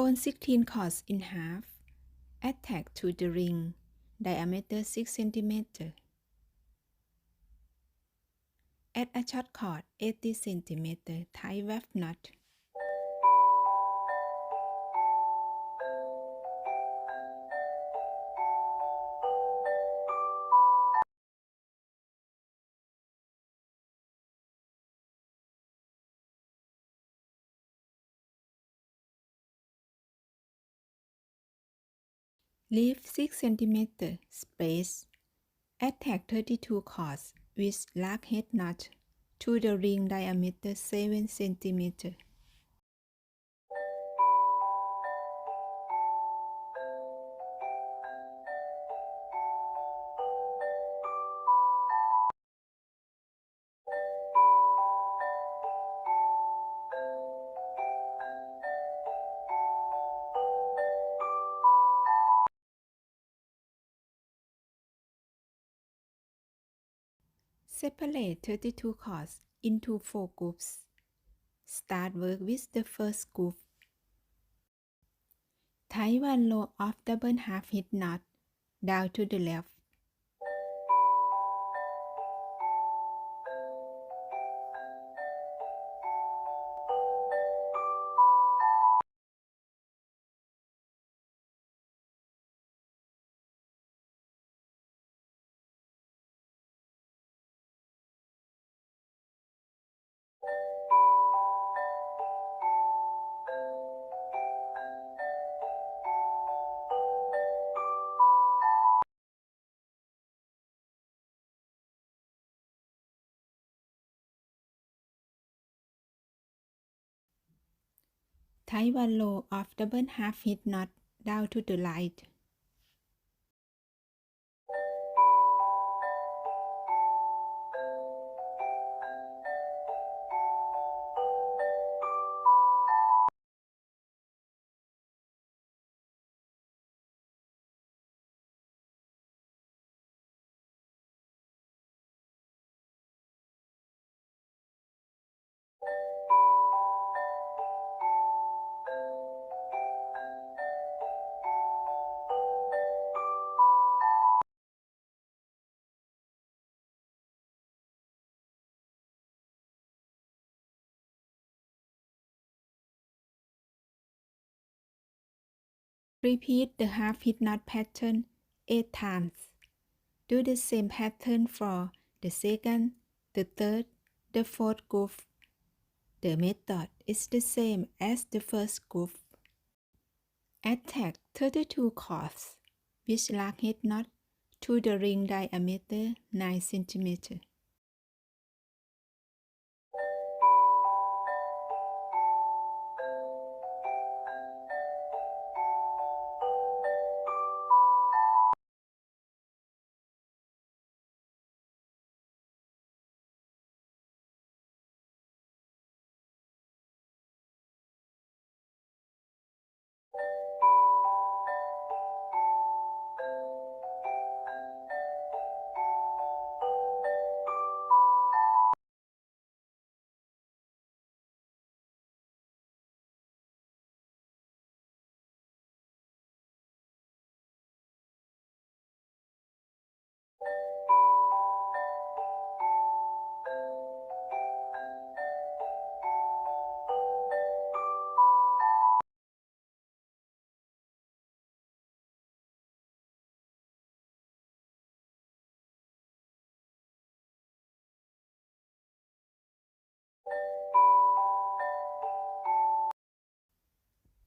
Fold 16 cords in half. Attach to the ring, diameter 6 cm. Add a short cord 80 cm, tie weft knot. Leave 6 cm space. Attach 32 cords with larkhead knot to the ring diameter 7 cm. Separate 32 cords into 4 groups. Start work with the first group. Tie one row of double half hitch knot down to the left. Tie one row of double half hitch knot down to the right. Repeat the half hitch knot pattern 8 times. Do the same pattern for the second, the third, the fourth group. The method is the same as the first group. Attach 32 cords with larkhead knot to the ring diameter 9 cm.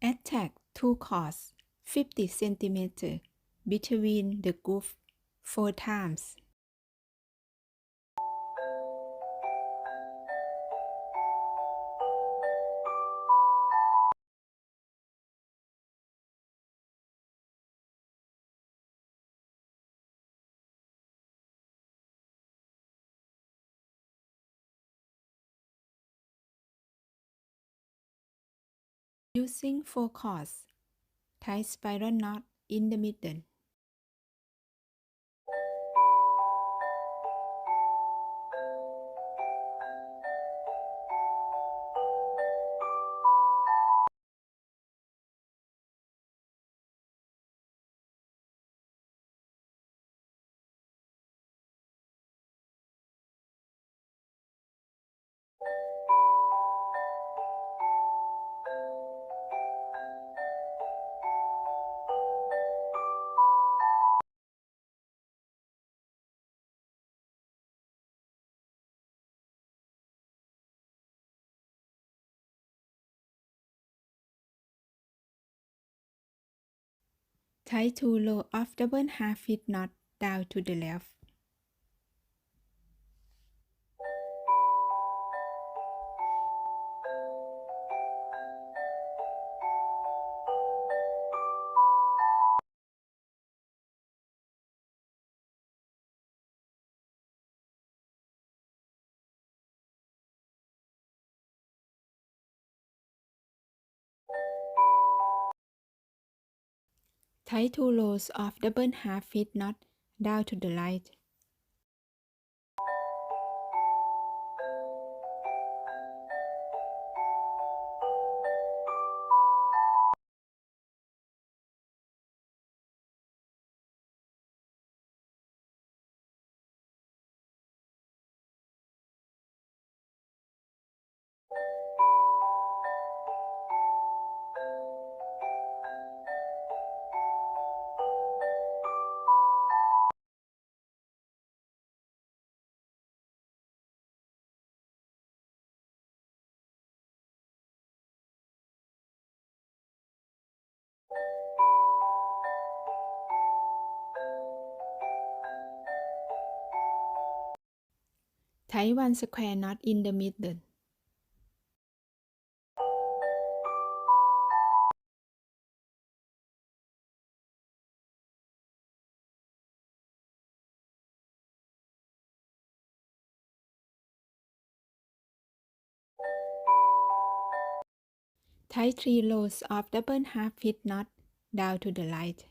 Attach 2 cords 50 cm between the group 4 times. Using 4 cords, tie spiral knot in the middle. Tie 2 row of double half hitch knot down to the left. Tie 2 rows of double half hitch knot down to the right. Tie 1 square knot in the middle. Tie 3 rows of double half hitch knot down to the right.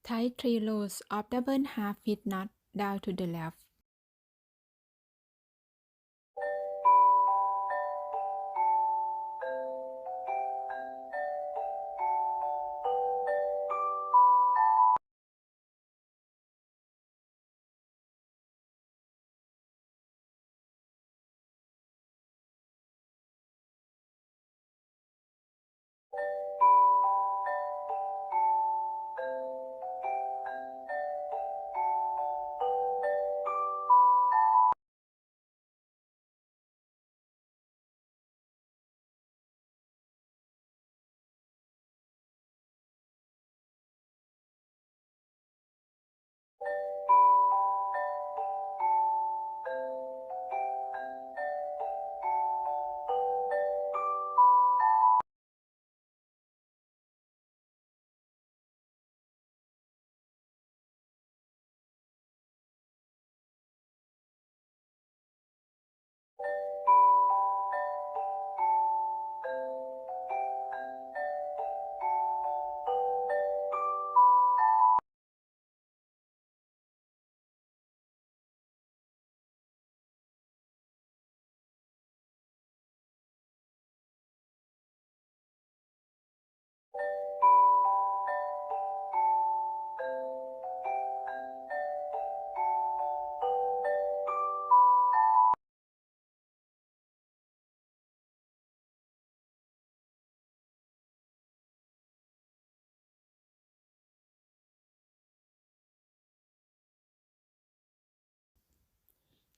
Tie 3 rows of double half hitch knot down to the left.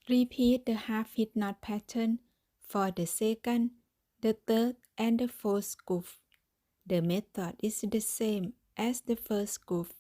Repeat the half hitch knot pattern for the second, the third, and the fourth groove. The method is the same as the first groove.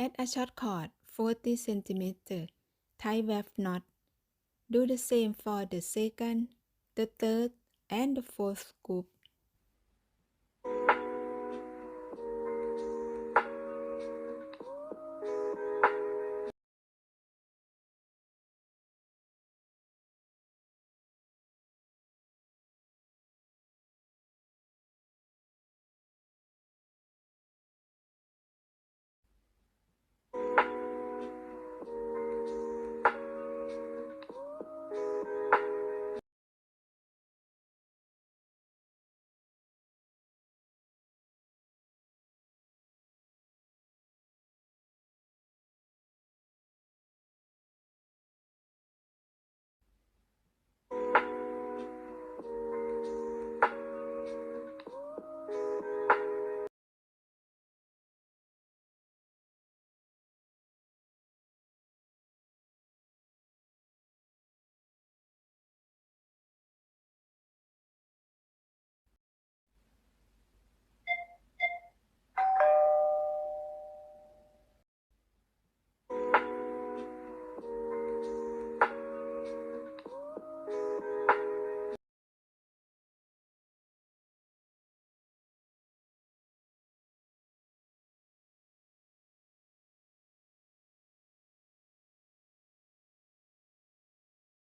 Add a short cord 40 cm, tie weft knot. Do the same for the second, the third, and the fourth scoop.